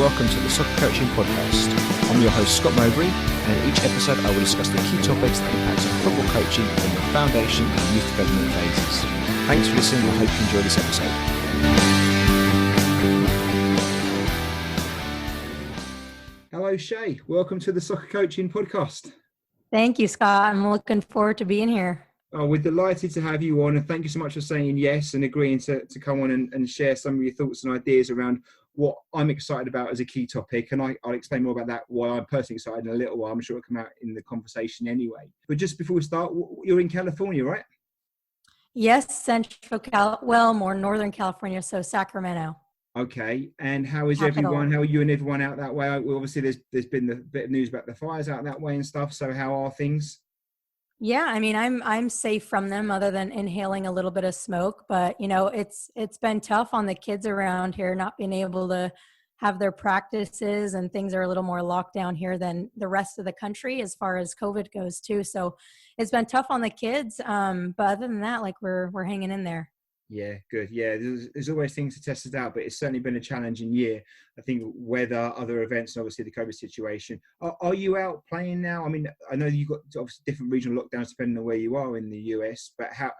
welcome to the Soccer Coaching Podcast. I'm your host, Scott Mowbray, and in each episode I will discuss the key topics that impact on football coaching in the foundation and youth development phases. Thanks for listening, I hope you enjoy this episode. Hello, Shay. Welcome to the Soccer Coaching Podcast. Thank you, Scott. I'm looking forward to being here. Oh, we're delighted to have you on, and thank you so much for saying yes and agreeing to come on and share some of your thoughts and ideas around what I'm excited about as a key topic. And I'll explain more about that, why I'm personally excited in a little while. I'm sure it'll come out in the conversation anyway. But just before we start, you're in California, right? Yes, more Northern California, so Sacramento. Okay, and how is Capital. everyone? How are you and everyone out that way? Obviously, there's been a bit of news about the fires out that way and stuff. So how are things? Yeah, I mean, I'm safe from them other than inhaling a little bit of smoke. But, you know, it's been tough on the kids around here not being able to have their practices, and things are a little more locked down here than the rest of the country as far as COVID goes too. So it's been tough on the kids. But other than that, like we're hanging in there. Yeah, good. Yeah, there's always things to test it out, but it's certainly been a challenging year. I think weather, other events, and obviously the COVID situation. Are you out playing now? I mean, I know you've got obviously different regional lockdowns depending on where you are in the US, but how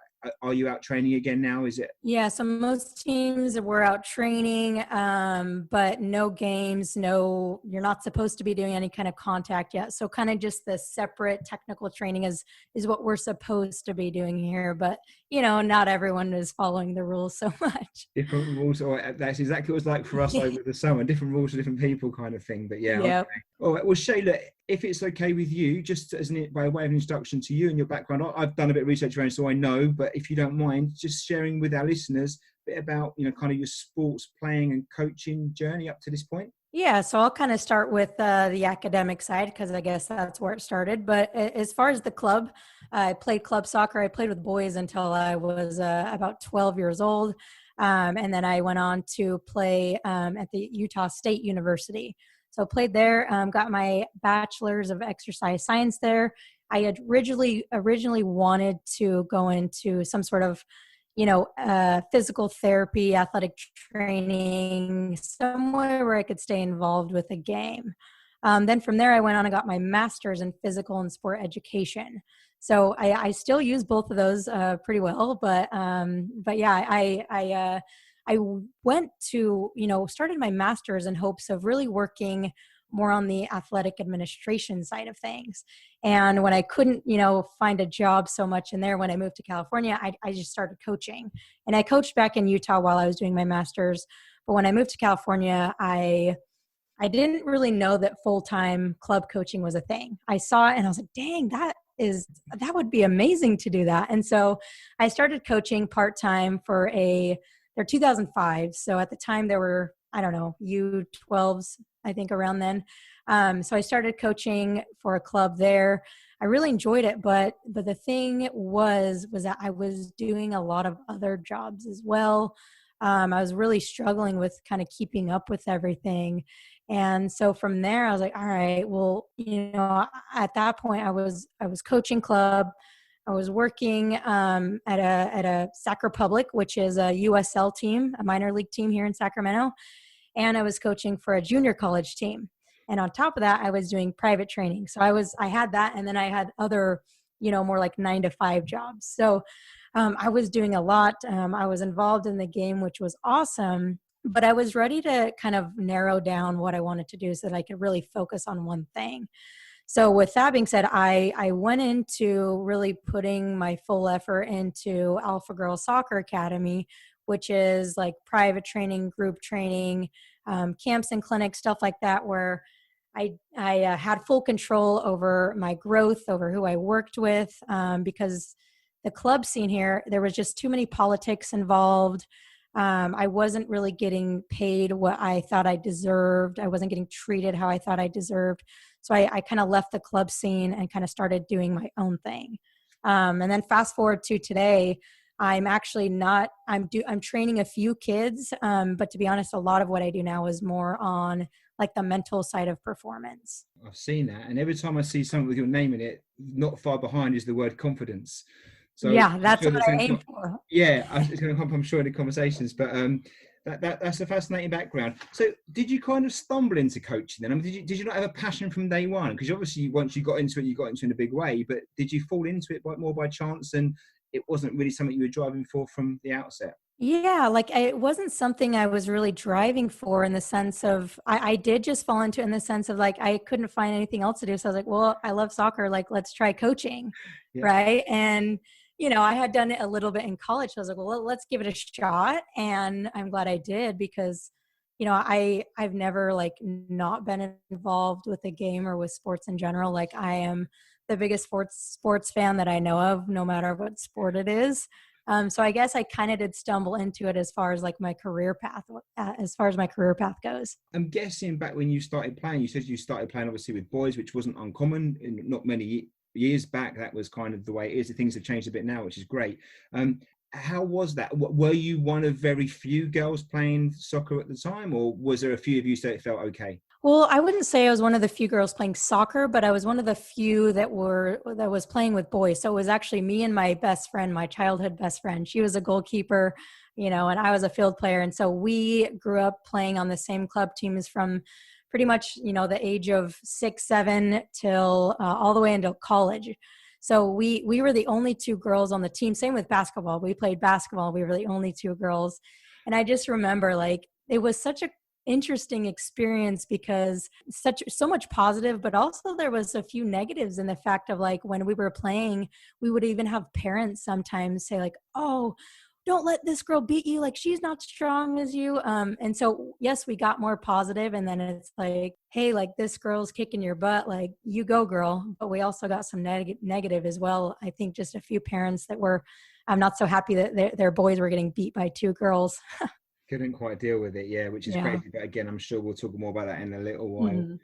are you out training again now? Is it? Yeah, so most teams were out training, but no games, you're not supposed to be doing any kind of contact yet. So kind of just the separate technical training is what we're supposed to be doing here. But, you know, not everyone is following the rules so much. Different rules. That's exactly what it's like for us over the summer. Different rules for different people kind of thing. But yeah. Yep. Okay. All right. Well, Shay, look, if it's okay with you, just by way of introduction to you and your background, I've done a bit of research around, so I know, but if you don't mind, just sharing with our listeners a bit about, you know, kind of your sports playing and coaching journey up to this point. Yeah, so I'll kind of start with the academic side because I guess that's where it started. But as far as the club, I played club soccer. I played with boys until I was about 12 years old. And then I went on to play at the Utah State University. So played there, got my bachelor's of exercise science there. I had originally wanted to go into some sort of, you know, physical therapy, athletic training, somewhere where I could stay involved with the game. Then from there, I went on and got my master's in physical and sport education. So I still use both of those pretty well, but yeah, I went to, you know, started my master's in hopes of really working more on the athletic administration side of things. And when I couldn't, you know, find a job so much in there, when I moved to California, I just started coaching. And I coached back in Utah while I was doing my master's. But when I moved to California, I didn't really know that full-time club coaching was a thing. I saw it and I was like, dang, that would be amazing to do that. And so I started coaching part-time for they're 2005. So at the time there were, I don't know, U12s, I think around then. So I started coaching for a club there. I really enjoyed it, but the thing was that I was doing a lot of other jobs as well. I was really struggling with kind of keeping up with everything. And so from there, I was like, all right, well, you know, at that point I was coaching club. I was working at a Sac Republic, which is a USL team, a minor league team here in Sacramento. And I was coaching for a junior college team. And on top of that, I was doing private training. So I had that. And then I had other, you know, more like 9-to-5 jobs. So I was doing a lot. I was involved in the game, which was awesome. But I was ready to kind of narrow down what I wanted to do so that I could really focus on one thing. So with that being said, I went into really putting my full effort into Alpha Girl Soccer Academy, which is like private training, group training, camps and clinics, stuff like that, where I had full control over my growth, over who I worked with, because the club scene here, there was just too many politics involved. I wasn't really getting paid what I thought I deserved. I wasn't getting treated how I thought I deserved. So I kind of left the club scene and kind of started doing my own thing. And then fast forward to today, I'm actually not, I'm training a few kids, but to be honest, a lot of what I do now is more on like the mental side of performance. I've seen that. And every time I see something with your name in it, not far behind is the word confidence. So yeah, that's what I aim for. Yeah, it's going to come up, I'm sure, in the conversations. But That's a fascinating background. So did you kind of stumble into coaching then? I mean, did you not have a passion from day one? Because obviously once you got into it, you got into it in a big way, but did you fall into it more by chance and it wasn't really something you were driving for from the outset? Yeah, like it wasn't something I was really driving for in the sense of I did just fall into it in the sense of like I couldn't find anything else to do. So I was like, well, I love soccer, like let's try coaching. Yeah. Right. And I had done it a little bit in college. So I was like, well, let's give it a shot. And I'm glad I did because, I've never like not been involved with the game or with sports in general. Like I am the biggest sports fan that I know of, no matter what sport it is. So I guess I kind of did stumble into it as far as like my career path, goes. I'm guessing back when you started playing, you said you started playing obviously with boys, which wasn't uncommon. Not many years back, that was kind of the way it is. Things have changed a bit now, which is great. How was that? Were you one of very few girls playing soccer at the time, or was there a few of you so it felt okay? Well, I wouldn't say I was one of the few girls playing soccer, but I was one of the few that was playing with boys. So it was actually me and my best friend, my childhood best friend. She was a goalkeeper, and I was a field player. And so we grew up playing on the same club teams from pretty much, the age of 6, 7 till all the way until college. So we were the only two girls on the team. Same with basketball. We played basketball. We were the only two girls. And I just remember like it was such a interesting experience because so much positive, but also there was a few negatives in the fact of like when we were playing, we would even have parents sometimes say like, oh, don't let this girl beat you, like she's not strong as you. And so yes, we got more positive, and then it's like, hey, like this girl's kicking your butt, like you go girl. But we also got some negative as well. I think just a few parents that were not so happy that their boys were getting beat by two girls. Couldn't quite deal with it, yeah, which is Yeah. crazy. But again, I'm sure we'll talk more about that in a little while. Mm-hmm.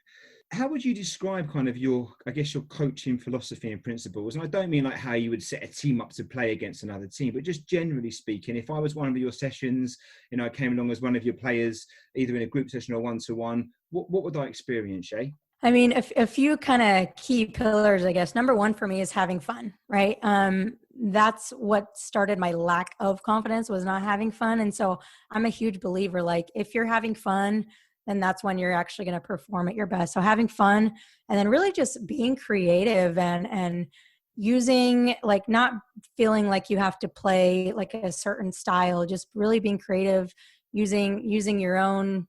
How would you describe kind of your coaching philosophy and principles? And I don't mean like how you would set a team up to play against another team, but just generally speaking, if I was one of your sessions, I came along as one of your players, either in a group session or one-to-one, what would I experience, Shay? I mean, a few kind of key pillars, I guess. Number one for me is having fun, right? That's what started my lack of confidence, was not having fun. And so I'm a huge believer, like if you're having fun, then that's when you're actually going to perform at your best. So having fun, and then really just being creative and using, like, not feeling like you have to play like a certain style, just really being creative, using your own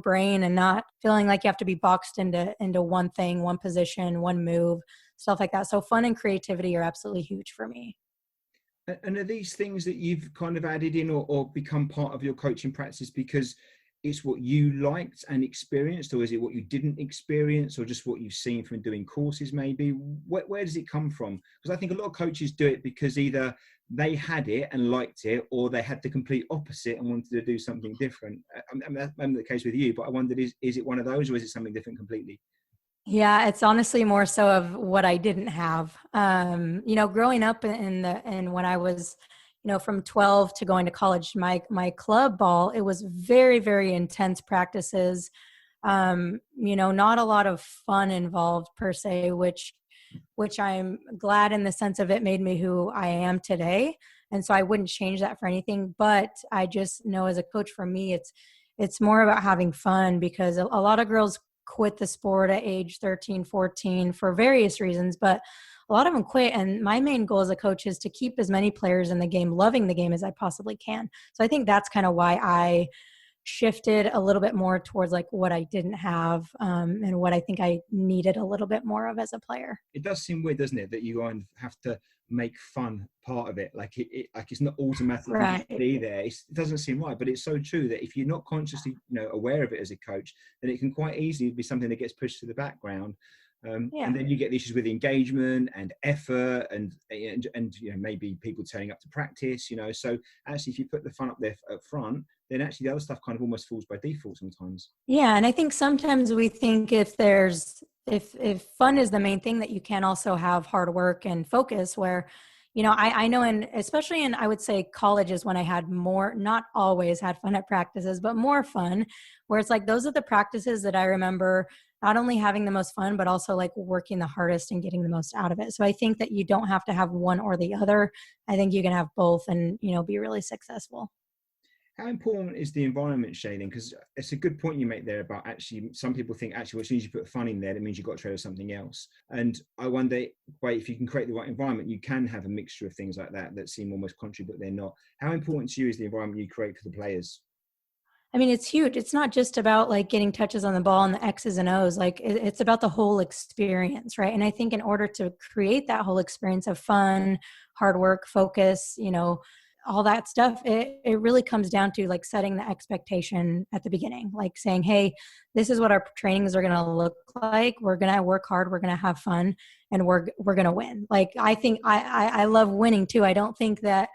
brain, and not feeling like you have to be boxed into one thing, one position, one move, stuff like that. So fun and creativity are absolutely huge for me. And are these things that you've kind of added in or become part of your coaching practice because it's what you liked and experienced, or is it what you didn't experience, or just what you've seen from doing courses maybe? Where does it come from? Because I think a lot of coaches do it because either they had it and liked it, or they had the complete opposite and wanted to do something different. I mean, that's the case with you, but I wondered, is it one of those, or is it something different completely? Yeah, it's honestly more so of what I didn't have. Growing up in when I was, from 12 to going to college, my club ball, it was very, very intense practices. Not a lot of fun involved per se, which I'm glad in the sense of it made me who I am today. And so I wouldn't change that for anything, but I just know as a coach, for me, it's more about having fun, because a lot of girls quit the sport at age 13, 14 for various reasons, but a lot of them quit. And my main goal as a coach is to keep as many players in the game loving the game as I possibly can. So I think that's kind of why I shifted a little bit more towards like what I didn't have, and what I think I needed a little bit more of as a player. It does seem weird, doesn't it, that you kind of have to make fun part of it, like like it's not automatically Right. be there. It doesn't seem right, but it's so true that if you're not consciously aware of it as a coach, then it can quite easily be something that gets pushed to the background. Yeah. And then you get the issues with engagement and effort and maybe people turning up to practice, so actually if you put the fun up there up front, then actually the other stuff kind of almost falls by default sometimes. Yeah. And I think sometimes we think if fun is the main thing, that you can also have hard work and focus, where, I know, especially in, I would say, college is when I had more, not always had fun at practices, but more fun, where it's like, those are the practices that I remember not only having the most fun, but also like working the hardest and getting the most out of it. So I think that you don't have to have one or the other. I think you can have both and, be really successful. How important is the environment, Shay, then? Because it's a good point you make there about actually, some people think actually, well, as soon as you put fun in there, that means you've got to trade with something else. And I wonder, wait, if you can create the right environment, you can have a mixture of things like that that seem almost contrary, but they're not. How important to you is the environment you create for the players? I mean, it's huge. It's not just about like getting touches on the ball and the X's and O's. Like it's about the whole experience, right? And I think in order to create that whole experience of fun, hard work, focus, all that stuff, it really comes down to like setting the expectation at the beginning, like saying, hey, this is what our trainings are going to look like. We're going to work hard. We're going to have fun, and we're going to win. Like, I think I love winning too. I don't think that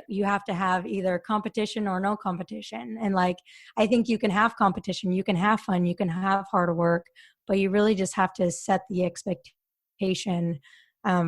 you have to have either competition or no competition. And like, I think you can have competition, you can have fun, you can have hard work, but you really just have to set the expectation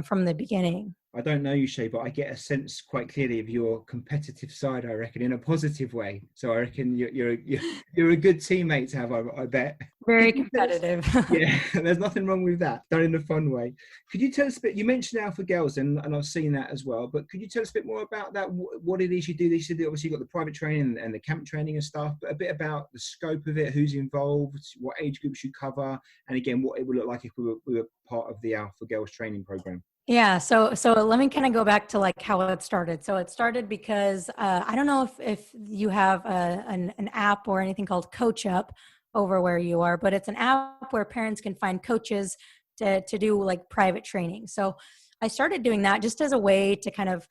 from the beginning. I don't know you, Shay, but I get a sense quite clearly of your competitive side, I reckon, in a positive way. So I reckon you're a good teammate to have, I bet. Very competitive. Yeah, there's nothing wrong with that, done in a fun way. Could you tell us a bit, you mentioned Alpha Girls, and I've seen that as well, but could you tell us a bit more about that, what it is you do? Obviously, you've got the private training and the camp training and stuff, but a bit about the scope of it, who's involved, what age groups you cover, and again, what it would look like if we were part of the Alpha Girls training program. Yeah. So let me kind of go back to like how it started. So it started because I don't know if you have an app or anything called Coach Up over where you are, but it's an app where parents can find coaches to do like private training. So I started doing that just as a way to kind of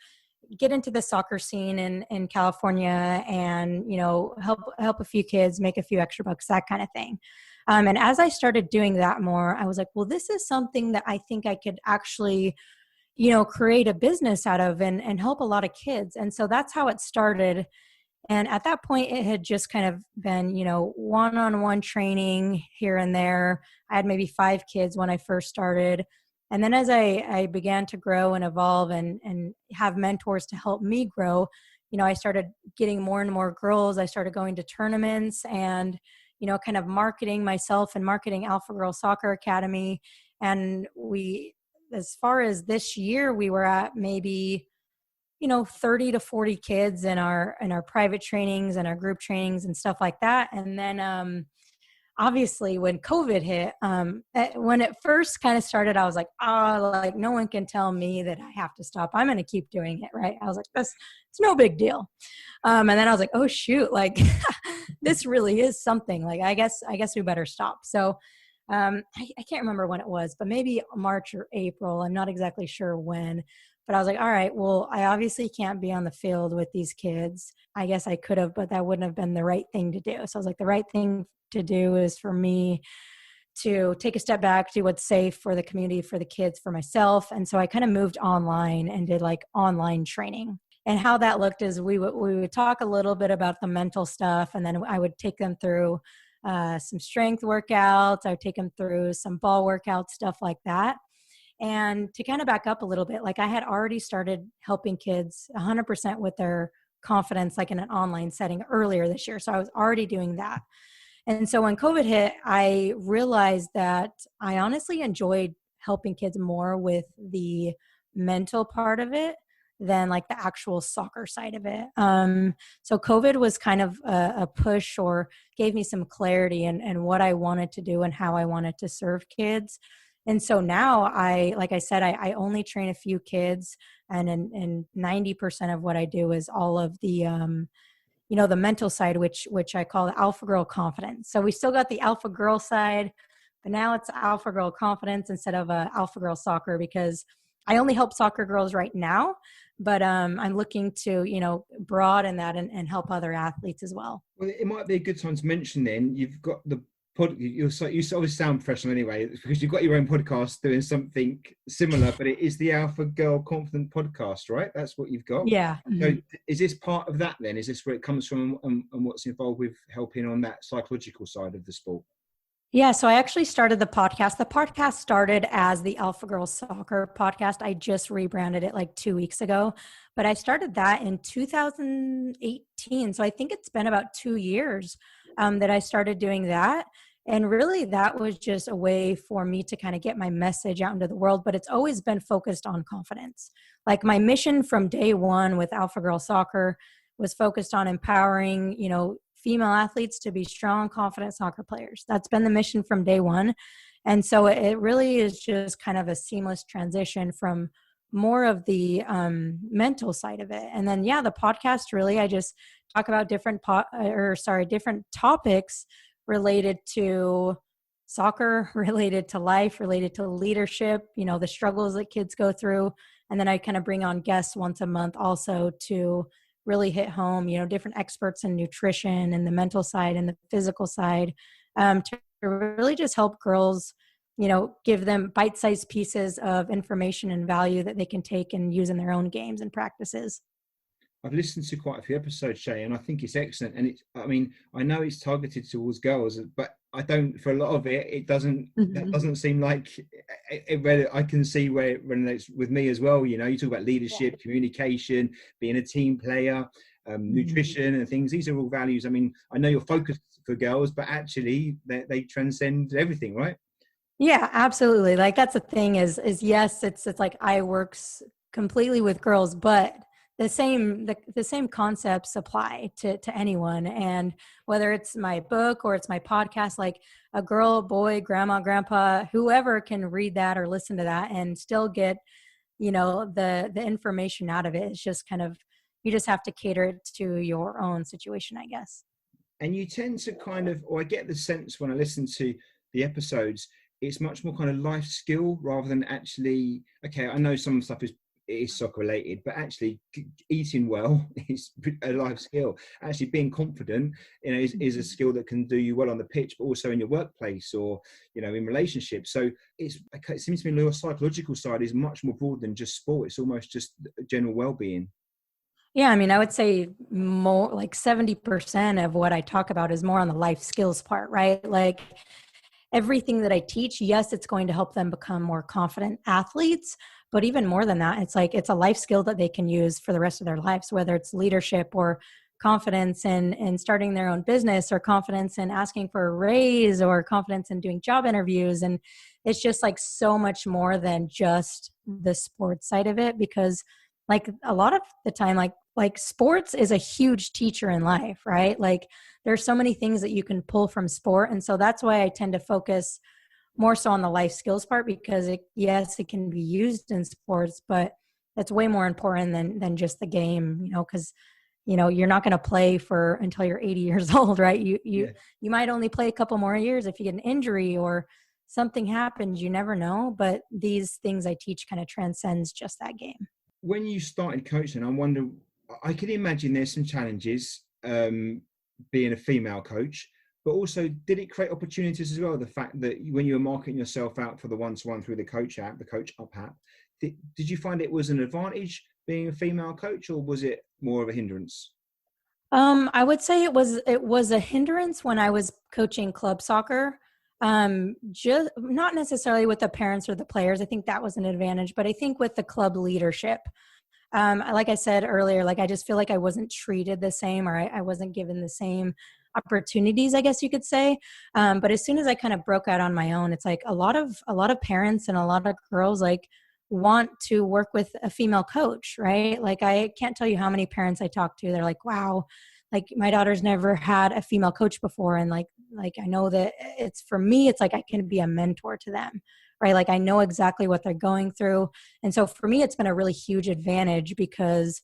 get into the soccer scene in California and, help a few kids, make a few extra bucks, that kind of thing. And as I started doing that more, I was like, well, this is something that I think I could actually, create a business out of and help a lot of kids. And so that's how it started. And at that point, it had just kind of been, one-on-one training here and there. I had maybe 5 kids when I first started. And then as I began to grow and evolve and have mentors to help me grow, I started getting more and more girls. I started going to tournaments and kind of marketing myself and marketing Alpha Girl Soccer Academy. And as far as this year, we were at maybe, 30 to 40 kids in our private trainings and our group trainings and stuff like that. And then, obviously when COVID hit, when it first kind of started, I was like, like no one can tell me that I have to stop. I'm going to keep doing it. Right. I was like, it's no big deal. And then I was like, oh shoot, like this really is something. Like, I guess we better stop. So, I can't remember when it was, but maybe March or April. I'm not exactly sure when, but I was like, all right, well, I obviously can't be on the field with these kids. I guess I could have, but that wouldn't have been the right thing to do. So I was like, the right thing to do is for me to take a step back, do what's safe for the community, for the kids, for myself. And so I kind of moved online and did like online training. And how that looked is we would talk a little bit about the mental stuff, and then I would take them through some strength workouts. I would take them through some ball workouts, stuff like that. And to kind of back up a little bit, like I had already started helping kids 100% with their confidence, like in an online setting earlier this year. So I was already doing that. And so when COVID hit, I realized that I honestly enjoyed helping kids more with the mental part of it than like the actual soccer side of it. So COVID was kind of a push, or gave me some clarity in what I wanted to do and how I wanted to serve kids. And so now like I said, I only train a few kids, and 90% of what I do is all of the, the mental side, which I call the Alpha Girl Confidence. So we still got the Alpha Girl side, but now it's Alpha Girl Confidence instead of Alpha Girl Soccer, because I only help soccer girls right now, but I'm looking to, broaden that and help other athletes as well. Well, it might be a good time to mention then, you've got the you always sound professional anyway, because you've got your own podcast doing something similar, but it is the Alpha Girl Confident podcast, right? That's what you've got. Yeah. So is this part of that then? Is this where it comes from, and what's involved with helping on that psychological side of the sport? Yeah, so I actually started the podcast. The podcast started as the Alpha Girl Soccer podcast. I just rebranded it like 2 weeks ago, but I started that in 2018. So I think it's been about 2 years that I started doing that. And really that was just a way for me to kind of get my message out into the world, but it's always been focused on confidence. Like my mission from day one with Alpha Girl Soccer was focused on empowering, female athletes to be strong, confident soccer players. That's been the mission from day one. And so it really is just kind of a seamless transition from more of the mental side of it. And then, the podcast, really, I just talk about different topics related to soccer, related to life, related to leadership, the struggles that kids go through. And then I kind of bring on guests once a month also to really hit home, different experts in nutrition and the mental side and the physical side, to really just help girls, give them bite-sized pieces of information and value that they can take and use in their own games and practices. I've listened to quite a few episodes, Shay, and I think it's excellent. And I know it's targeted towards girls, but I don't, for a lot of it, that doesn't seem like I can see where it resonates with me as well. You talk about leadership, communication, being a team player, nutrition and things. These are all values. I know you're focused for girls, but actually they transcend everything, right? Yeah, absolutely. Like, that's the thing is yes, it's like I works completely with girls, but the same concepts apply to anyone. And whether it's my book or it's my podcast, like a girl, boy, grandma, grandpa, whoever can read that or listen to that and still get, the information out of it. It's just kind of, you just have to cater it to your own situation, I guess. And you tend to or I get the sense when I listen to the episodes, it's much more kind of life skill rather than actually, okay, I know some stuff is soccer related, but actually eating well is a life skill. Actually being confident, is a skill that can do you well on the pitch, but also in your workplace or, in relationships. So it seems to me your psychological side is much more broad than just sport. It's almost just general well-being. Yeah, I would say more like 70% of what I talk about is more on the life skills part, right? Like, everything that I teach, yes, it's going to help them become more confident athletes. But even more than that, it's a life skill that they can use for the rest of their lives, whether it's leadership or confidence in starting their own business, or confidence in asking for a raise, or confidence in doing job interviews. And it's just like so much more than just the sports side of it, because like a lot of the time, like sports is a huge teacher in life, right? Like, there's so many things that you can pull from sport. And so that's why I tend to focus more so on the life skills part, because it can be used in sports, but that's way more important than just the game, because, you're not going to play until you're 80 years old, right? You might only play a couple more years. If you get an injury or something happens, you never know. But these things I teach kind of transcends just that game. When you started coaching, I can imagine there's some challenges being a female coach, but also did it create opportunities as well? The fact that when you were marketing yourself out for the one-to-one through the Coach app, the Coach Up app, did you find it was an advantage being a female coach, or was it more of a hindrance? I would say it was a hindrance when I was coaching club soccer. Just not necessarily with the parents or the players. I think that was an advantage, but I think with the club leadership, like I said earlier, like I just feel like I wasn't treated the same, or I wasn't given the same opportunities, I guess you could say. But as soon as I kind of broke out on my own, it's like a lot of parents and a lot of girls like want to work with a female coach, right? Like, I can't tell you how many parents I talk to. They're like, wow, like my daughter's never had a female coach before. And like I know that it's, for me, it's like I can be a mentor to them, right? Like, I know exactly what they're going through. And so for me, it's been a really huge advantage, because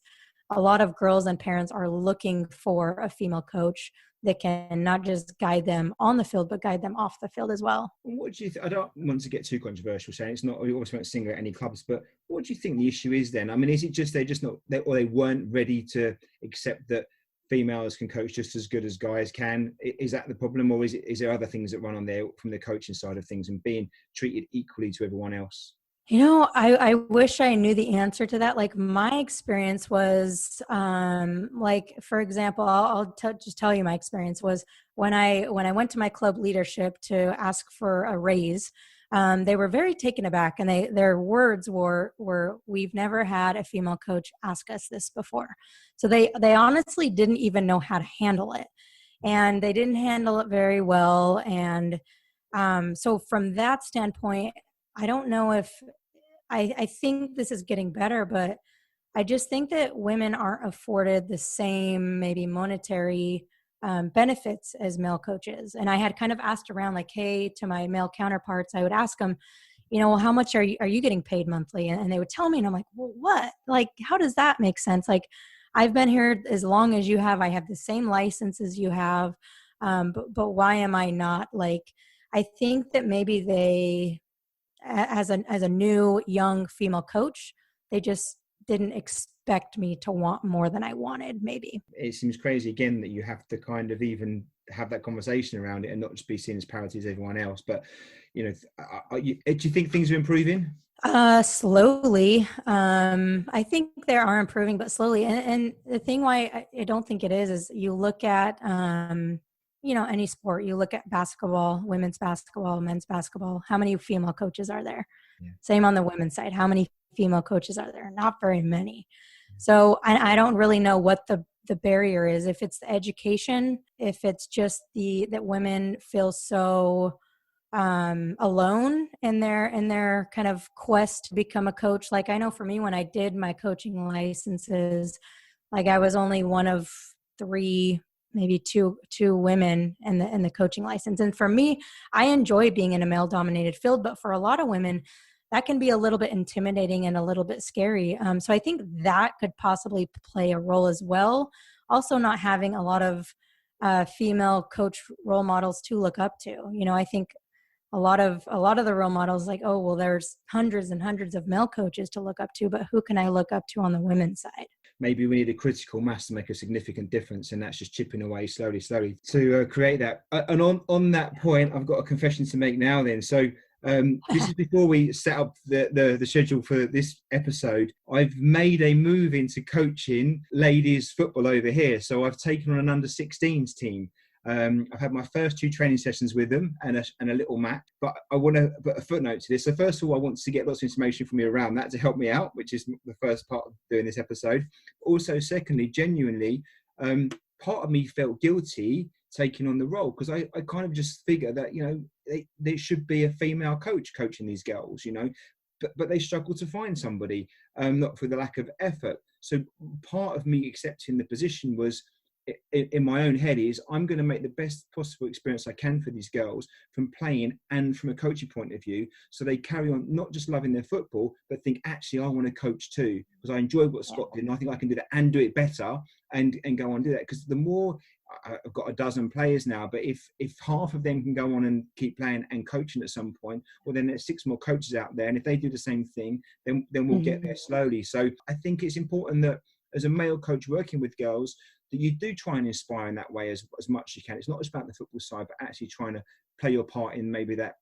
a lot of girls and parents are looking for a female coach that can not just guide them on the field, but guide them off the field as well. What do you I don't want to get too controversial, saying it's not, we always won't single out any clubs, but what do you think the issue is then? Is it just they're just not, or they weren't ready to accept that females can coach just as good as guys can? Is that the problem, or is there other things that run on there from the coaching side of things and being treated equally to everyone else? I wish I knew the answer to that. Like, my experience was, like, for example, I'll just tell you my experience was when I went to my club leadership to ask for a raise. They were very taken aback, and their words were, "We've never had a female coach ask us this before." So they honestly didn't even know how to handle it, and they didn't handle it very well. And so from that standpoint, I don't know if I think this is getting better, but I just think that women aren't afforded the same maybe monetary benefits as male coaches. And I had kind of asked around, like, hey, to my male counterparts, I would ask them, well, how much are you getting paid monthly? And they would tell me, and I'm like, well, what? Like, how does that make sense? Like, I've been here as long as you have. I have the same license as you have. But why am I not? Like, I think that maybe they, as a new young female coach, they just didn't expect me to want more than I wanted, maybe. It seems crazy again that you have to kind of even have that conversation around it and not just be seen as parity as everyone else. But, do you think things are improving? Slowly. I think they are improving, but slowly. And the thing why I don't think it is you look at, any sport, you look at basketball, women's basketball, men's basketball, how many female coaches are there? Yeah. Same on the women's side. How many female coaches are there? Not very many. So I don't really know what the barrier is. If it's the education, if it's just that women feel so alone in their kind of quest to become a coach. Like, I know for me, when I did my coaching licenses, like, I was only one of 3, maybe two women in the coaching license. And for me, I enjoy being in a male dominated field, but for a lot of women, that can be a little bit intimidating and a little bit scary. So I think that could possibly play a role as well. Also, not having a lot of female coach role models to look up to. I think a lot of the role models, like, oh, well, there's hundreds and hundreds of male coaches to look up to, but who can I look up to on the women's side? Maybe we need a critical mass to make a significant difference, and that's just chipping away slowly to create that. And on that point, I've got a confession to make now then. So this is before we set up the schedule for this episode. I've made a move into coaching ladies football over here. So I've taken on an under 16s team. I've had my first 2 training sessions with them and a little map, but I want to put a footnote to this. So first of all, I want to get lots of information from you around that to help me out, which is the first part of doing this episode. Also, secondly, genuinely, part of me felt guilty taking on the role, because I kind of just figure that, there should be a female coach coaching these girls, but they struggle to find somebody, not for the lack of effort. So part of me accepting the position was, in my own head, is I'm going to make the best possible experience I can for these girls from playing and from a coaching point of view, so they carry on not just loving their football, but think, actually, I want to coach too, because I enjoy what Scott did, and I think I can do that and do it better and go on and do that. Because the more, I've got a dozen players now, but if half of them can go on and keep playing and coaching at some point, well, then there's 6 more coaches out there, and if they do the same thing, then we'll get there slowly. So I think it's important that as a male coach working with girls, that you do try and inspire in that way as much as you can. It's not just about the football side, but actually trying to play your part in maybe that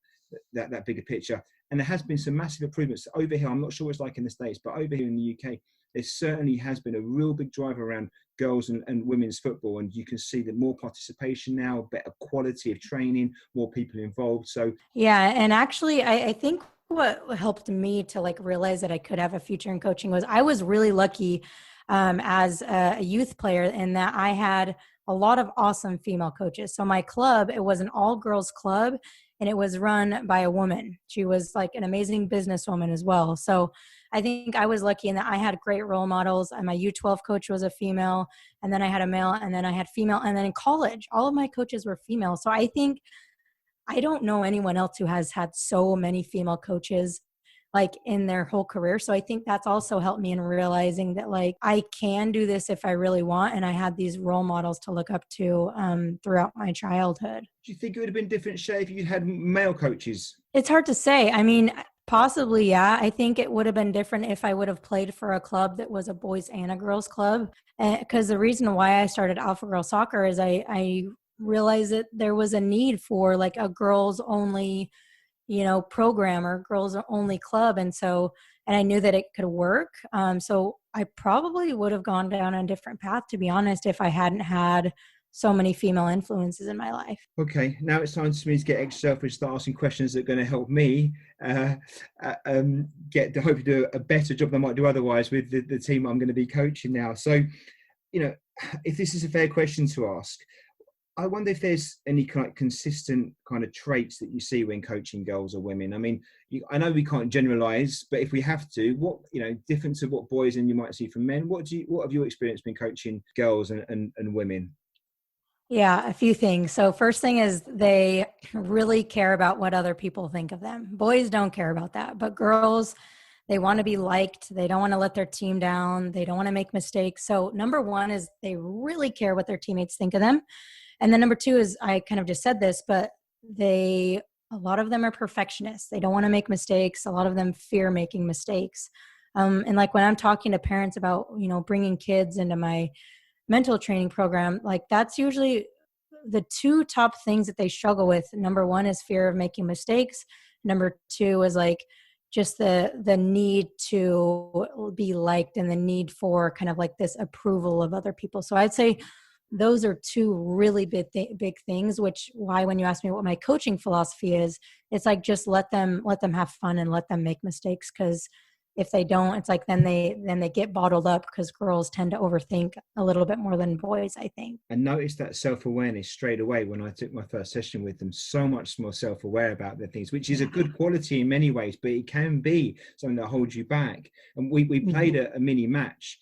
bigger picture. And there has been some massive improvements over here. I'm not sure what it's like in the States, but over here in the UK, there certainly has been a real big drive around girls and women's football. And you can see that more participation now, better quality of training, more people involved. So yeah, and actually, I think what helped me to realize that I could have a future in coaching was I was really lucky as a youth player in that I had a lot of awesome female coaches. So my club, it was an all girls club, and it was run by a woman. She was an amazing businesswoman as well. So I think I was lucky in that I had great role models. And my U12 coach was a female, and then I had a male, and then I had female. And then in college, all of my coaches were female. So I think I don't know anyone else who has had so many female coaches in their whole career. So I think that's also helped me in realizing that I can do this if I really want. And I had these role models to look up to throughout my childhood. Do you think it would have been different, Shay, if you had male coaches? It's hard to say. I mean, possibly, yeah. I think it would have been different if I would have played for a club that was a boys and a girls club. Because the reason why I started Alpha Girl Soccer is I realized that there was a need for a girls only program or girls only club. And I knew that it could work. So I probably would have gone down a different path, to be honest, if I hadn't had so many female influences in my life. Okay. Now it's time for me to get extra selfish, start asking questions that are going to help me hopefully do a better job than I might do otherwise with the team I'm going to be coaching now. So, if this is a fair question to ask, I wonder if there's any kind of consistent kind of traits that you see when coaching girls or women. I mean, I know we can't generalize, but if we have to, what, difference of what boys and you might see from men, what have your experience been coaching girls and women? Yeah, a few things. So first thing is they really care about what other people think of them. Boys don't care about that, but girls, they want to be liked. They don't want to let their team down. They don't want to make mistakes. So number one is they really care what their teammates think of them. And then number two is, I kind of just said this, but a lot of them are perfectionists. They don't want to make mistakes. A lot of them fear making mistakes. And like when I'm talking to parents about, bringing kids into my mental training program, like that's usually the two top things that they struggle with. Number one is fear of making mistakes. Number two is like just the need to be liked and the need for kind of like this approval of other people. So I'd say those are two really big things, which why when you ask me what my coaching philosophy is, it's like just let them have fun and let them make mistakes. Because if they don't, it's like then they get bottled up, because girls tend to overthink a little bit more than boys, I think. I noticed that self-awareness straight away when I took my first session with them. So much more self-aware about their things, which is a good quality in many ways, but it can be something that holds you back. And we played a mini match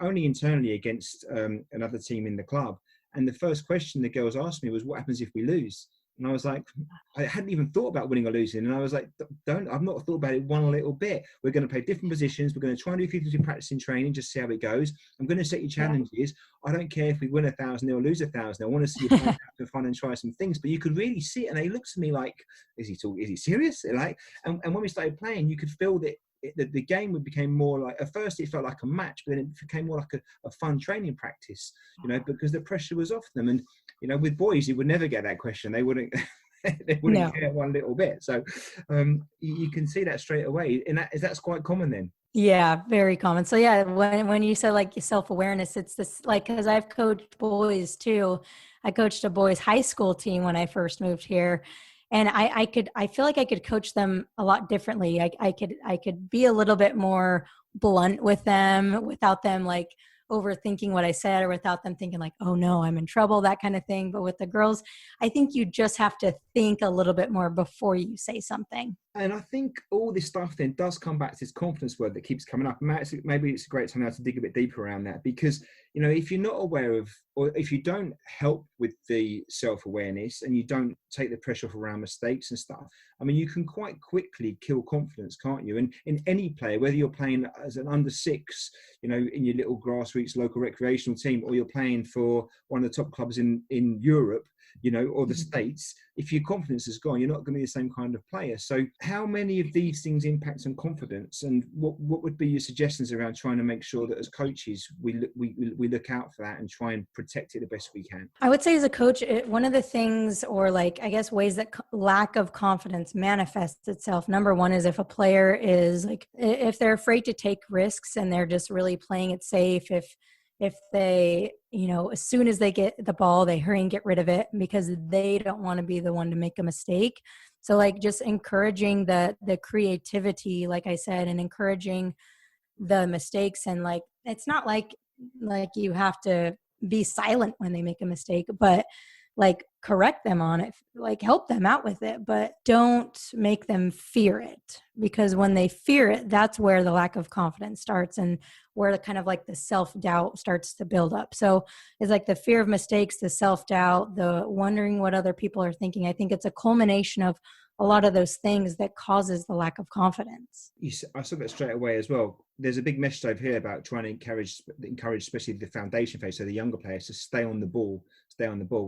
only internally against another team in the club. And the first question the girls asked me was, what happens if we lose? And I was like, I hadn't even thought about winning or losing. And I was like, I've not thought about it one little bit. We're going to play different positions. We're going to try and do a few things in practice and training, just see how it goes. I'm going to set you challenges. Yeah. I don't care if we win 1,000 or lose 1,000. I want to see you have fun and try some things. But you could really see it. And they looked at me like, is he serious? Like, and when we started playing, you could feel that the game became more like, at first it felt like a match, but then it became more like a fun training practice, because the pressure was off them. And, with boys, you would never get that question. They wouldn't care one little bit. So you can see that straight away. And that's quite common then. Yeah, very common. So yeah, when you said like self-awareness, it's this, like, because I've coached boys too. I coached a boys high school team when I first moved here. And I feel like I could coach them a lot differently. I could be a little bit more blunt with them without them like overthinking what I said, or without them thinking like, oh no, I'm in trouble, that kind of thing. But with the girls, I think you just have to think a little bit more before you say something. And I think all this stuff then does come back to this confidence word that keeps coming up. Maybe it's a great time now to dig a bit deeper around that, because, if you're not aware of, or if you don't help with the self-awareness and you don't take the pressure off around mistakes and stuff, I mean, you can quite quickly kill confidence, can't you? And in any player, whether you're playing as an under six, in your little grassroots local recreational team, or you're playing for one of the top clubs in Europe, or the States, if your confidence is gone, you're not going to be the same kind of player. So how many of these things impact on confidence, and what would be your suggestions around trying to make sure that as coaches, we look out for that and try and protect it the best we can? I would say as a coach, one of the things, or like, I guess, ways that lack of confidence manifests itself. Number one is if a player is like, if they're afraid to take risks and they're just really playing it safe, if they, as soon as they get the ball, they hurry and get rid of it because they don't want to be the one to make a mistake. So like just encouraging the creativity, like I said, and encouraging the mistakes. And like, it's not like you have to be silent when they make a mistake, but like correct them on it, like help them out with it, but don't make them fear it, because when they fear it, that's where the lack of confidence starts and where the kind of like the self-doubt starts to build up. So it's like the fear of mistakes, the self-doubt, the wondering what other people are thinking. I think it's a culmination of a lot of those things that causes the lack of confidence. I saw that straight away as well. There's a big message over here about trying to encourage especially the foundation phase, so the younger players, to stay on the ball,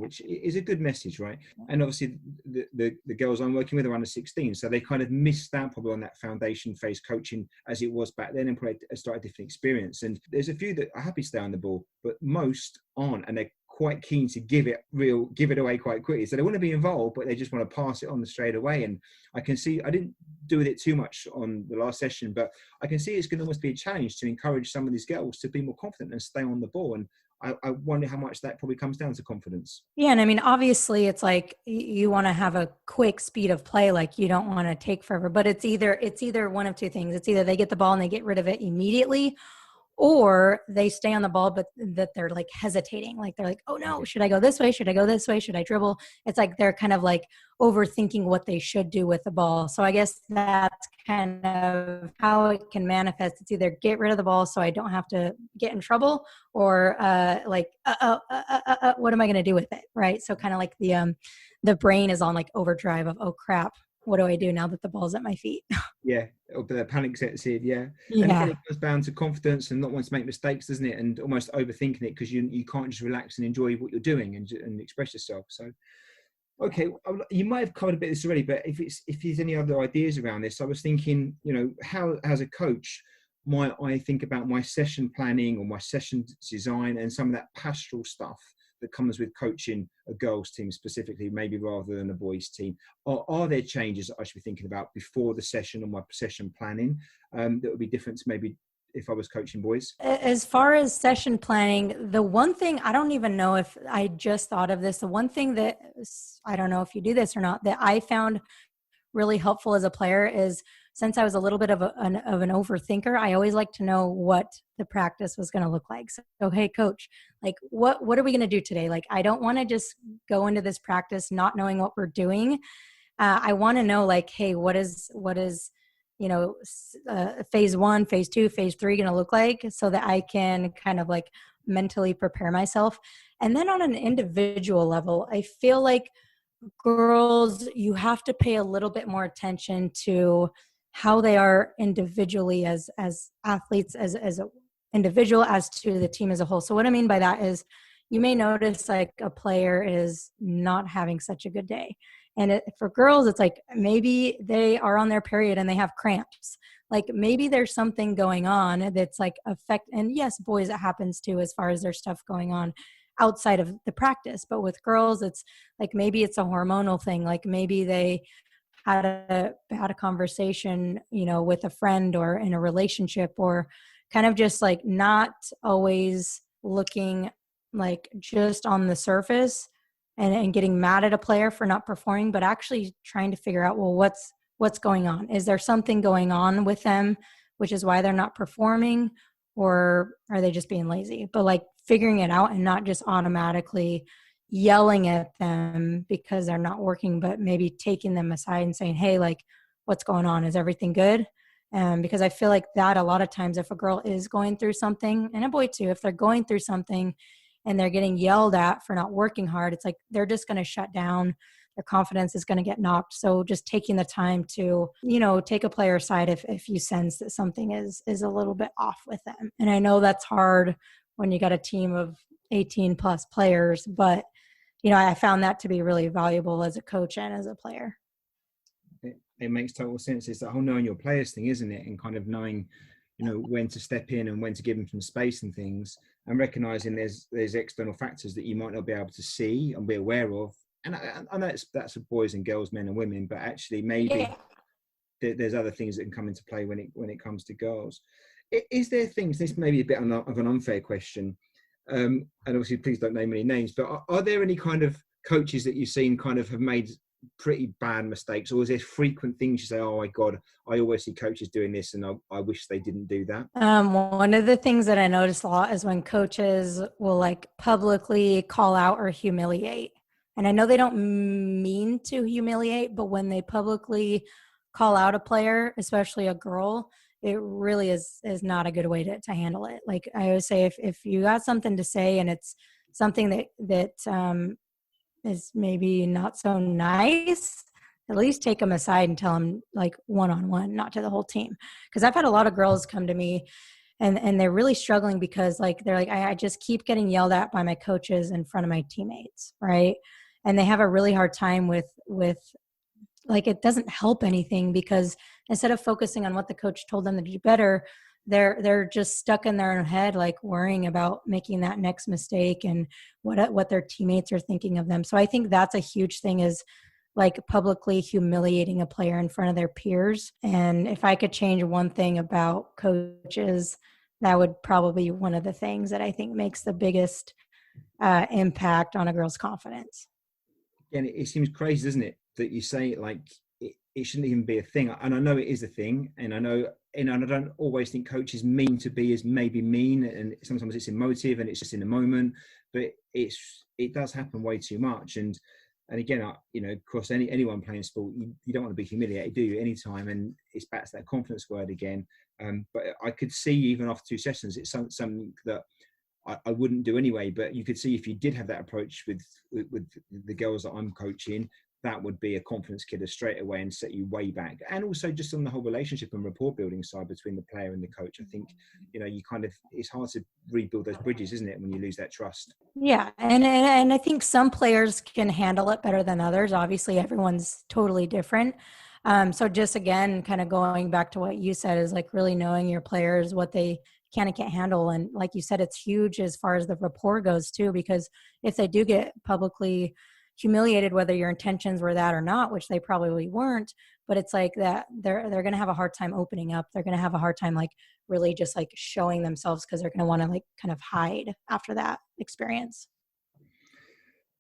which is a good message, right? And obviously the girls I'm working with are under 16, so they kind of missed out probably on that foundation phase coaching as it was back then, and probably start a different experience. And there's a few that are happy to stay on the ball, but most aren't, and they're quite keen to give it away quite quickly. So they want to be involved, but they just want to pass it on straight away. And I can see, I didn't do with it too much on the last session, but I can see it's going to almost be a challenge to encourage some of these girls to be more confident and stay on the ball. And I wonder how much that probably comes down to confidence. Yeah. And I mean, obviously it's like you want to have a quick speed of play. Like you don't want to take forever, but it's either one of two things. It's either they get the ball and they get rid of it immediately, or they stay on the ball, but that they're like hesitating. Like they're like, oh no, should I go this way? Should I go this way? Should I dribble? It's like they're kind of like overthinking what they should do with the ball. So I guess that's kind of how it can manifest. It's either get rid of the ball so I don't have to get in trouble, or what am I going to do with it? Right. So kind of like the brain is on like overdrive of, oh crap, what do I do now that the ball's at my feet? Yeah, or the panic sets in. Yeah, Yeah. And again, it comes down to confidence and not wanting to make mistakes, doesn't it? And almost overthinking it, because you can't just relax and enjoy what you're doing and express yourself. So, okay, you might have covered a bit of this already, but if there's any other ideas around this, I was thinking, how as a coach might I think about my session planning or my session design and some of that pastoral stuff that comes with coaching a girls team specifically, maybe rather than a boys team? Are there changes that I should be thinking about before the session or my session planning that would be different to maybe if I was coaching boys? As far as session planning, the one thing, I don't even know if I just thought of this, the one thing that, I don't know if you do this or not, that I found really helpful as a player is, since I was a little bit of an overthinker, I always like to know what the practice was going to look like. So, hey, coach, like what are we going to do today? Like, I don't want to just go into this practice not knowing what we're doing. I want to know, like, hey, what is phase 1, phase 2, phase 3 going to look like, so that I can kind of like mentally prepare myself. And then on an individual level, I feel like girls, you have to pay a little bit more attention to how they are individually as athletes, as an individual, as to the team as a whole. So what I mean by that is, you may notice like a player is not having such a good day. And for girls, it's like maybe they are on their period and they have cramps. Like maybe there's something going on that's like and yes, boys, it happens too, as far as their stuff going on outside of the practice. But with girls, it's like maybe it's a hormonal thing. Like maybe they had a conversation, with a friend or in a relationship, or kind of just like not always looking like just on the surface and getting mad at a player for not performing, but actually trying to figure out, well, what's going on? Is there something going on with them, which is why they're not performing, or are they just being lazy? But like figuring it out and not just automatically yelling at them because they're not working, but maybe taking them aside and saying, hey, like, what's going on? Is everything good? Because I feel like that a lot of times, if a girl is going through something, and a boy too, if they're going through something and they're getting yelled at for not working hard, it's like they're just going to shut down. Their confidence is going to get knocked. So just taking the time to, take a player aside if you sense that something is a little bit off with them. And I know that's hard when you got a team of 18 plus players, but I found that to be really valuable as a coach and as a player. It makes total sense. It's that whole knowing your players thing, isn't it? And kind of knowing, when to step in and when to give them some space and things, and recognizing there's external factors that you might not be able to see and be aware of. And I know that's for boys and girls, men and women, but actually maybe there's other things that can come into play when it comes to girls. Is there things, this may be a bit of an unfair question, and obviously please don't name any names, but are there any kind of coaches that you've seen kind of have made pretty bad mistakes, or is there frequent things you say, oh my God, I always see coaches doing this and I wish they didn't do that? One of the things that I noticed a lot is when coaches will like publicly call out or humiliate. And I know they don't mean to humiliate, but when they publicly call out a player, especially a girl, it really is not a good way to handle it. Like I always say, if you got something to say and it's something that is maybe not so nice, at least take them aside and tell them like one-on-one, not to the whole team. Because I've had a lot of girls come to me and they're really struggling because like they're like, I just keep getting yelled at by my coaches in front of my teammates, right? And they have a really hard time with like, it doesn't help anything, because instead of focusing on what the coach told them to do better, they're just stuck in their own head, like worrying about making that next mistake and what their teammates are thinking of them. So I think that's a huge thing, is like publicly humiliating a player in front of their peers. And if I could change one thing about coaches, that would probably be one of the things that I think makes the biggest impact on a girl's confidence. And it seems crazy, doesn't it, that you say it like it shouldn't even be a thing. And I know it is a thing, and I don't always think coaches mean to be as maybe mean, and sometimes it's emotive and it's just in the moment, but it does happen way too much. And again, across anyone playing sport, you don't want to be humiliated, do you, anytime? And it's back to that confidence word again. But I could see even after 2 sessions, it's something that I wouldn't do anyway. But you could see if you did have that approach with the girls that I'm coaching, that would be a confidence killer straight away and set you way back. And also just on the whole relationship and rapport building side between the player and the coach, I think, it's hard to rebuild those bridges, isn't it, when you lose that trust? Yeah. And I think some players can handle it better than others. Obviously, everyone's totally different. So just again, kind of going back to what you said, is like really knowing your players, what they can and can't handle. And like you said, it's huge as far as the rapport goes too, because if they do get publicly humiliated, whether your intentions were that or not, which they probably weren't, but it's like that they're going to have a hard time opening up. They're going to have a hard time like really just like showing themselves, because they're going to want to like kind of hide after that experience.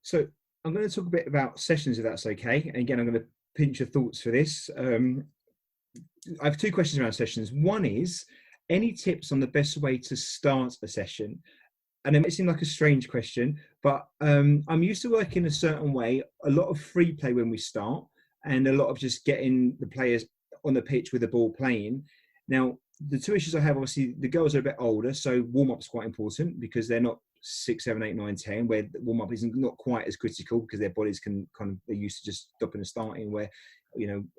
So I'm going to talk a bit about sessions, if that's okay. And again, I'm going to pinch your thoughts for this. I have 2 questions around sessions. One is, any tips on the best way to start a session? And it might seem like a strange question, but I'm used to working a certain way, a lot of free play when we start, and a lot of just getting the players on the pitch with the ball playing. Now, the 2 issues I have, obviously, the girls are a bit older, so warm-up is quite important, because they're not 6, 7, 8, 9, 10, where the warm-up is not quite as critical, because their bodies they're used to just stopping and starting, where,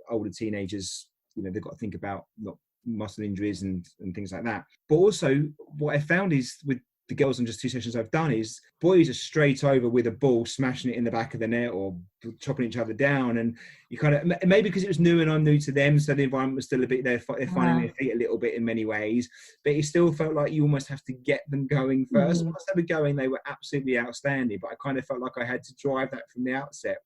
older teenagers, they've got to think about not muscle injuries and things like that. But also, what I found is with the girls on just 2 sessions I've done, is boys are straight over with a ball, smashing it in the back of the net or chopping each other down. And you kind of, maybe because it was new and I'm new to them, so the environment was still a bit there, they're finding their feet a little bit in many ways, but it still felt like you almost have to get them going first. Once they were going, they were absolutely outstanding, but I kind of felt like I had to drive that from the outset.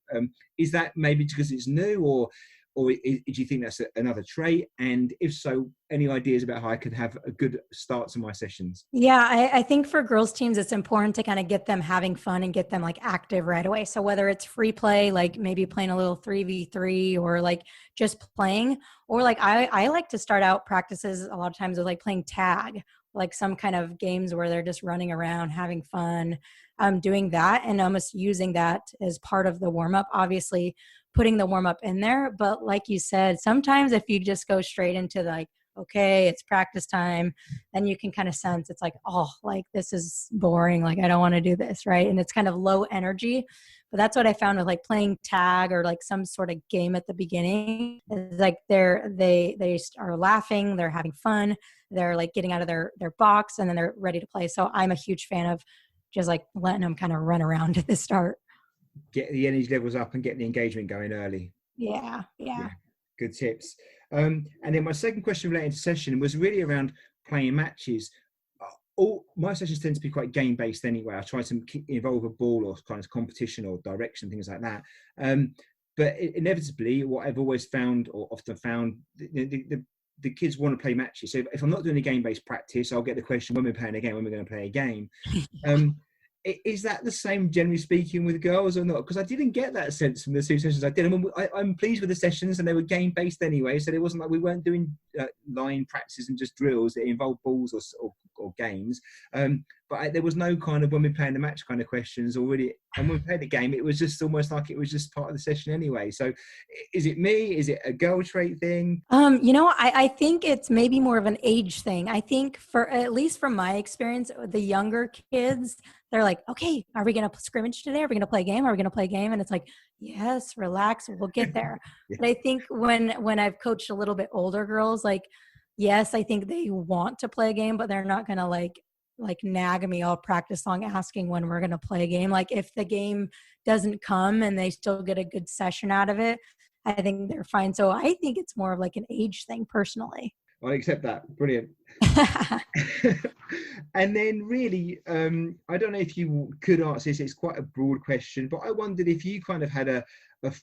Is that maybe because it's new, or do you think that's another trait? And if so, any ideas about how I could have a good start to my sessions? Yeah, I think for girls teams, it's important to kind of get them having fun and get them like active right away. So whether it's free play, like maybe playing a little 3v3, or like just playing, or like I like to start out practices a lot of times with like playing tag, like some kind of games where they're just running around, having fun, doing that, and almost using that as part of the warm up. Obviously, putting the warm up in there, but like you said, sometimes if you just go straight into like, okay, it's practice time, then you can kind of sense it's like, oh, like this is boring. Like I don't want to do this, right? And it's kind of low energy. But that's what I found with like playing tag or like some sort of game at the beginning. It's like they are laughing, they're having fun, they're like getting out of their box, and then they're ready to play. So I'm a huge fan of just like letting them kind of run around at the start. Get the energy levels up and get the engagement going early. Yeah. Good tips. And then my second question related to session was really around playing matches. All my sessions tend to be quite game based anyway. I try to involve a ball or kind of competition or direction, things like that. But inevitably, what I've always found, or often found, the kids want to play matches. So if I'm not doing a game based practice, I'll get the question, when we're playing a game, when we're going to play a game. Is that the same, generally speaking, with girls or not? Because I didn't get that sense from the 2 sessions I did. I mean, I'm pleased with the sessions, and they were game-based anyway, so it wasn't like we weren't doing line practices and just drills. It involved balls or games. But there was no kind of when we're playing the match kind of questions already. And when we played the game, it was just almost like it was just part of the session anyway. So is it me? Is it a girl trait thing? I think it's maybe more of an age thing. I think for, at least from my experience, the younger kids, they're like, okay, are we going to scrimmage today? Are we going to play a game? Are we going to play a game? And it's like, yes, relax, we'll get there. Yeah. But I think when I've coached a little bit older girls, like, yes, I think they want to play a game, but they're not going to like nag me all practice long asking when we're going to play a game. Like if the game doesn't come and they still get a good session out of it, I think they're fine. So I think it's more of like an age thing personally. I accept that. Brilliant. And then really, I don't know if you could answer this, it's quite a broad question, but I wondered if you kind of had a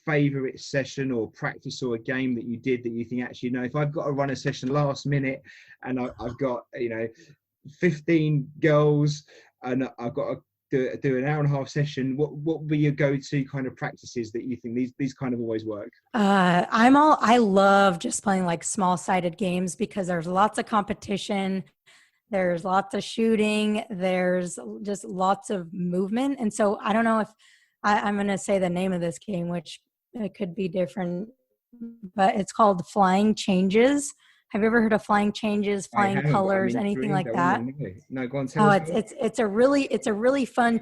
favorite session or practice or a game that you did that you think, actually, if I've got to run a session last minute and I've got, 15 girls and I've got to do an hour and a half session, what would be your go-to kind of practices that you think these kind of always work? I love just playing like small-sided games because there's lots of competition. There's lots of shooting. There's just lots of movement. And so I don't know if I'm going to say the name of this game, which it could be different, but it's called Flying Changes. Have you ever heard of Flying Changes, I Flying haven't, but I'm Colors, anything like intrigued. that? No, go on, tell Oh, us. it's a really fun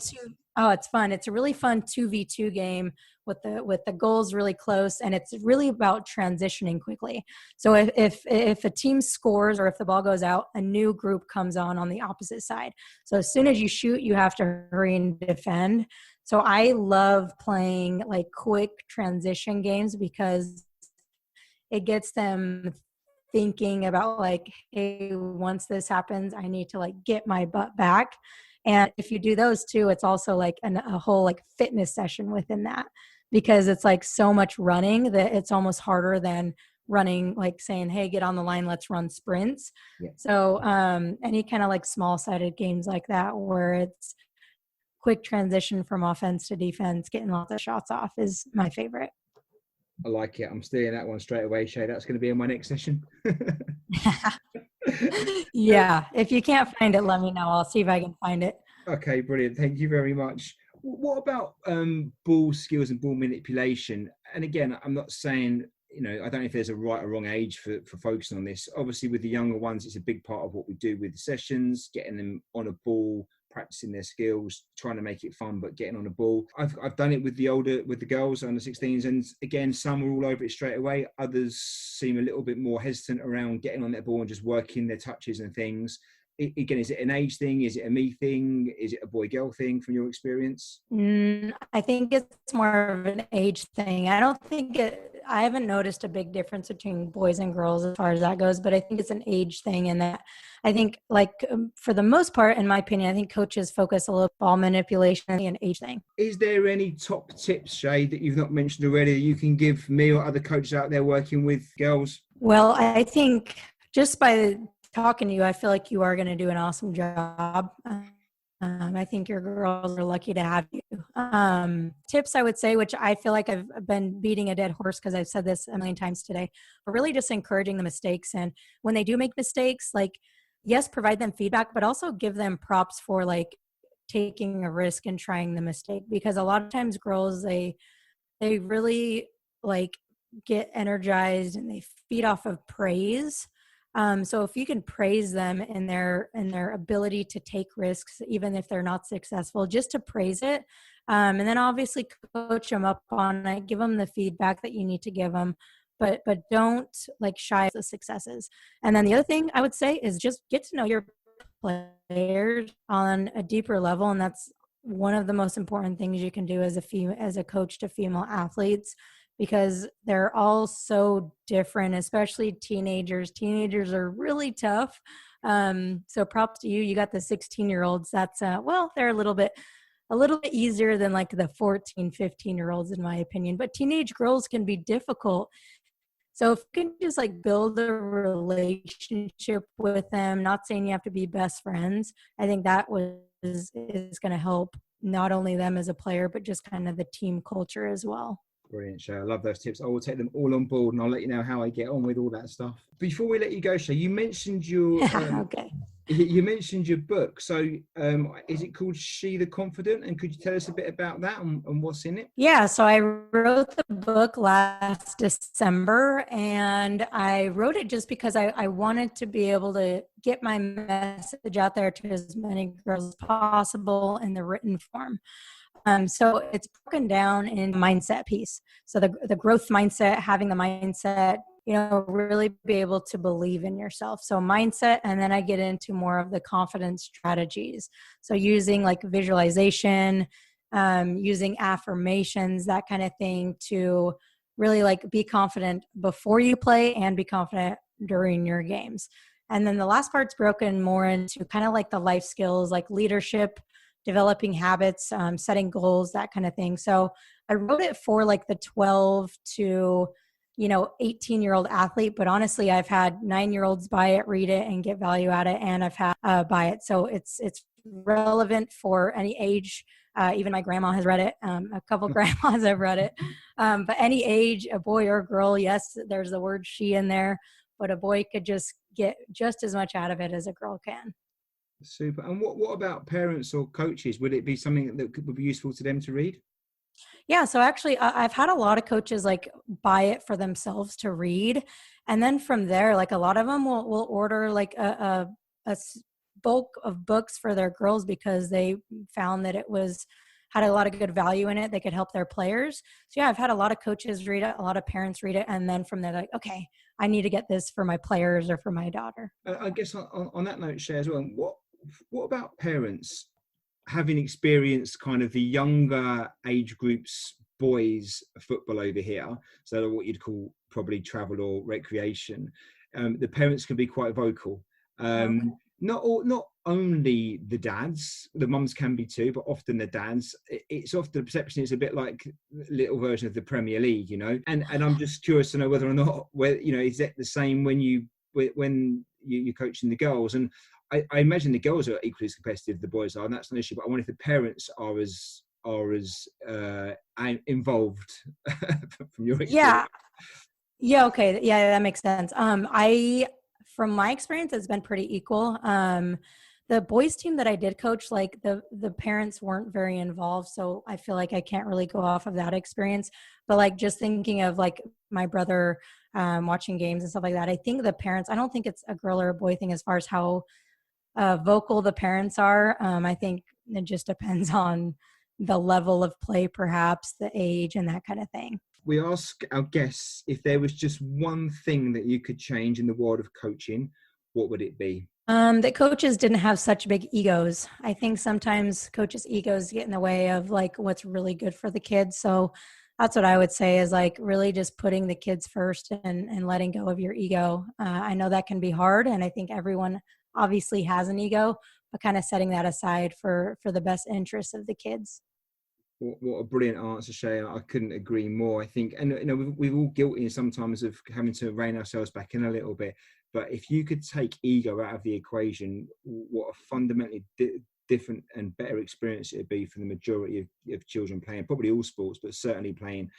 it's fun. It's a really fun 2v2 game with the goals really close, and it's really about transitioning quickly. So if a team scores or if the ball goes out, a new group comes on the opposite side. So as soon as you shoot, you have to hurry and defend. So I love playing like quick transition games because it gets them thinking about like, hey, once this happens, I need to like get my butt back. And if you do those two, it's also like a whole like fitness session within that, because it's like so much running that it's almost harder than running, like saying, hey, get on the line, let's run sprints. Yeah. So any kind of like small-sided games like that where it's quick transition from offense to defense, getting lots of shots off is my favorite. I like it. I'm stealing that one straight away, Shay. That's going to be in my next session. Yeah. If you can't find it, let me know. I'll see if I can find it. Okay, brilliant. Thank you very much. What about ball skills and ball manipulation? And again, I'm not saying, I don't know if there's a right or wrong age for focusing on this. Obviously, with the younger ones, it's a big part of what we do with the sessions, getting them on a ball, practicing their skills, trying to make it fun, but getting on a ball. I've done it with the girls under 16s, and again, some are all over it straight away. Others seem a little bit more hesitant around getting on that ball and just working their touches and things. Again, is it an age thing? Is it a me thing? Is it a boy-girl thing from your experience? I think it's more of an age thing. I haven't noticed a big difference between boys and girls as far as that goes, but I think it's an age thing. And that I think for the most part, in my opinion, I think coaches focus a little ball manipulation and an age thing. Is there any top tips, Shay, that you've not mentioned already that you can give me or other coaches out there working with girls? Well, I think just by talking to you, I feel like you are going to do an awesome job. I think your girls are lucky to have you. Tips I would say, which I feel like I've been beating a dead horse because I've said this a million times today, but really just encouraging the mistakes. And when they do make mistakes, like, yes, provide them feedback, but also give them props for like taking a risk and trying the mistake. Because a lot of times girls, they really like get energized and they feed off of praise. So if you can praise them in their ability to take risks, even if they're not successful, just to praise it. And then obviously coach them up on it, give them the feedback that you need to give them, but don't like shy of the successes. And then the other thing I would say is just get to know your players on a deeper level. And that's one of the most important things you can do as a coach to female athletes, because they're all so different, especially teenagers. Teenagers are really tough. So props to you. You got the 16-year-olds. That's, they're a little bit easier than like the 14, 15-year-olds in my opinion. But teenage girls can be difficult. So if you can just like build a relationship with them, not saying you have to be best friends, I think that is going to help not only them as a player, but just kind of the team culture as well. Brilliant, Shay. I love those tips. I will take them all on board, and I'll let you know how I get on with all that stuff. Before we let you go, Shay, you mentioned your okay. You mentioned your book. So is it called She the Confident? And could you tell us a bit about that and what's in it? Yeah, so I wrote the book last December, and I wrote it just because I wanted to be able to get my message out there to as many girls as possible in the written form. So it's broken down in mindset piece. So the growth mindset, having the mindset, really be able to believe in yourself. So mindset, and then I get into more of the confidence strategies. So using like visualization, using affirmations, that kind of thing, to really like be confident before you play and be confident during your games. And then the last part's broken more into kind of like the life skills, like leadership, developing habits, setting goals, that kind of thing. So I wrote it for like the 12 to 18-year-old athlete, but honestly, I've had 9-year-olds buy it, read it, and get value out of it, and I've had buy it. So it's relevant for any age. Even my grandma has read it. A couple grandmas have read it. But any age, a boy or a girl, yes, there's the word she in there, but a boy could just get just as much out of it as a girl can. Super. And what about parents or coaches? Would it be something that would be useful to them to read? Yeah, so actually, I've had a lot of coaches like buy it for themselves to read, and then from there, like a lot of them will order like bulk of books for their girls because they found that it was had a lot of good value in it. They could help their players. So yeah, I've had a lot of coaches read it, a lot of parents read it, and then from there, like, okay, I need to get this for my players or for my daughter. I guess on that note, Shay, as well, what about parents having experienced kind of the younger age groups boys football over here, so what you'd call probably travel or recreation, the parents can be quite vocal. Okay. Not only the dads, the mums can be too, but often the dads. It's often the perception is a bit like a little version of the Premier League, you know. And I'm just curious to know whether or not, is that the same when you're coaching the girls? And I imagine the girls are equally as competitive as the boys are, and that's an issue. But I wonder if the parents are as involved from your experience. Yeah. Okay. Yeah, that makes sense. From my experience, it's been pretty equal. The boys team that I did coach, like the parents weren't very involved. So I feel like I can't really go off of that experience, but like just thinking of like my brother, watching games and stuff like that. I think the parents, I don't think it's a girl or a boy thing as far as how vocal the parents are. I think it just depends on the level of play, perhaps the age and that kind of thing. We ask our guests if there was just one thing that you could change in the world of coaching, what would it be? That coaches didn't have such big egos. I think sometimes coaches' egos get in the way of like what's really good for the kids. So that's what I would say is like really just putting the kids first and letting go of your ego. I know that can be hard, and I think everyone obviously has an ego, but kind of setting that aside for the best interests of the kids. What a brilliant answer, Shay. I couldn't agree more. I think, and we're all guilty sometimes of having to rein ourselves back in a little bit. But if you could take ego out of the equation, what a fundamentally different and better experience it would be for the majority of children playing, probably all sports, but certainly playing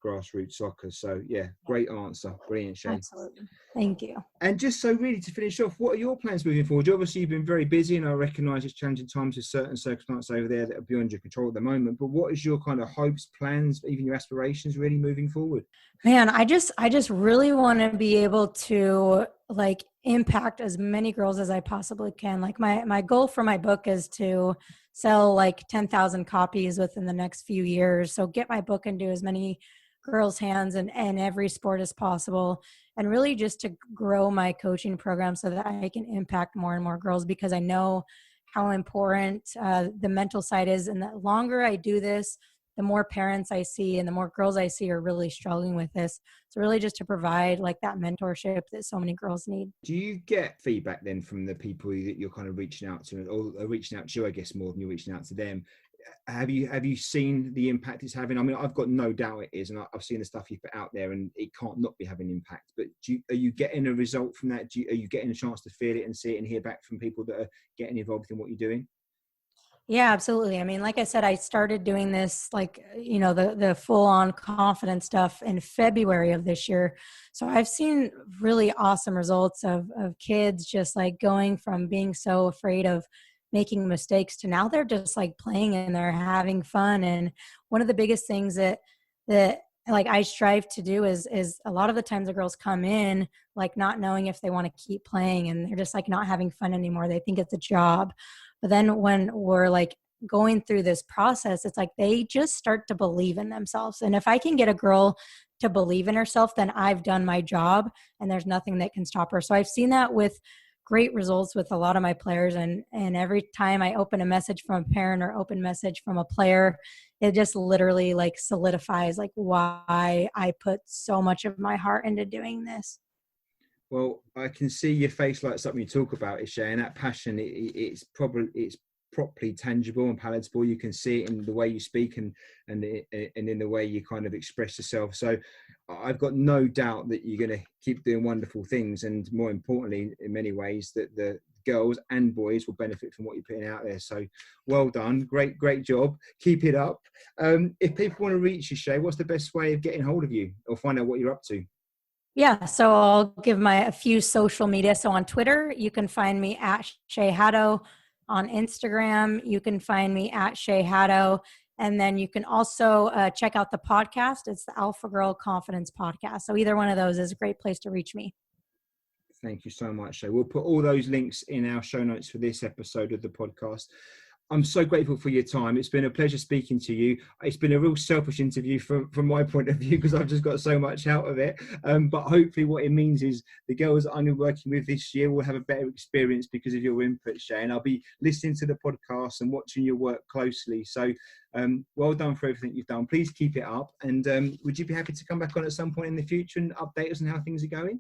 grassroots soccer. So yeah, great answer. Brilliant, Shay. Absolutely. Thank you. And just so really to finish off, what are your plans moving forward? Obviously, you've been very busy, and I recognise it's challenging times with certain circumstances over there that are beyond your control at the moment. But what is your kind of hopes, plans, even your aspirations really moving forward? Man, I just really want to be able to like impact as many girls as I possibly can. Like my goal for my book is to sell like 10,000 copies within the next few years. So get my book into as many girls' hands and every sport as possible, and really just to grow my coaching program so that I can impact more and more girls, because I know how important the mental side is. And the longer I do this, the more parents I see and the more girls I see are really struggling with this. So really just to provide like that mentorship that so many girls need. Do you get feedback then from the people that you're kind of reaching out to, or reaching out to you, I guess, more than you're reaching out to them? Have you seen the impact it's having? I mean, I've got no doubt it is, and I've seen the stuff you put out there, and it can't not be having impact. But are you getting a result from that? Are you getting a chance to feel it and see it and hear back from people that are getting involved in what you're doing? Yeah, absolutely. I mean, like I said, I started doing this, like, the full on confidence stuff in February of this year. So I've seen really awesome results of kids just like going from being so afraid of making mistakes to now they're just like playing and they're having fun. And one of the biggest things that like I strive to do is a lot of the times the girls come in like not knowing if they want to keep playing, and they're just like not having fun anymore. They think it's a job. But then when we're like going through this process, it's like they just start to believe in themselves. And if I can get a girl to believe in herself, then I've done my job and there's nothing that can stop her. So I've seen that with great results with a lot of my players. And every time I open a message from a parent or open message from a player, it just literally like solidifies like why I put so much of my heart into doing this. Well, I can see your face lights up when you talk about it, Shay, and that passion, it's properly tangible and palatable. You can see it in the way you speak and in the way you kind of express yourself. So I've got no doubt that you're going to keep doing wonderful things, and more importantly, in many ways, that the girls and boys will benefit from what you're putting out there. So well done. Great job. Keep it up. If people want to reach you, Shay, what's the best way of getting hold of you or find out what you're up to? Yeah, so I'll give a few social media. So on Twitter, you can find me at Shay Haddow. On Instagram, you can find me at Shay Haddow. And then you can also check out the podcast. It's the Alpha Girl Confidence Podcast. So either one of those is a great place to reach me. Thank you so much, Shay. We'll put all those links in our show notes for this episode of the podcast. I'm so grateful for your time. It's been a pleasure speaking to you. It's been a real selfish interview from my point of view because I've just got so much out of it. But hopefully what it means is the girls that I'm working with this year will have a better experience because of your input, Shay. And I'll be listening to the podcast and watching your work closely. So well done for everything you've done. Please keep it up. And would you be happy to come back on at some point in the future and update us on how things are going?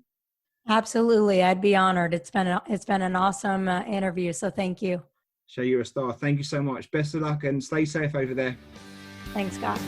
Absolutely. I'd be honored. It's been an awesome interview. So thank you. Shay, you're a star. Thank you so much. Best of luck and stay safe over there. Thanks, Scott.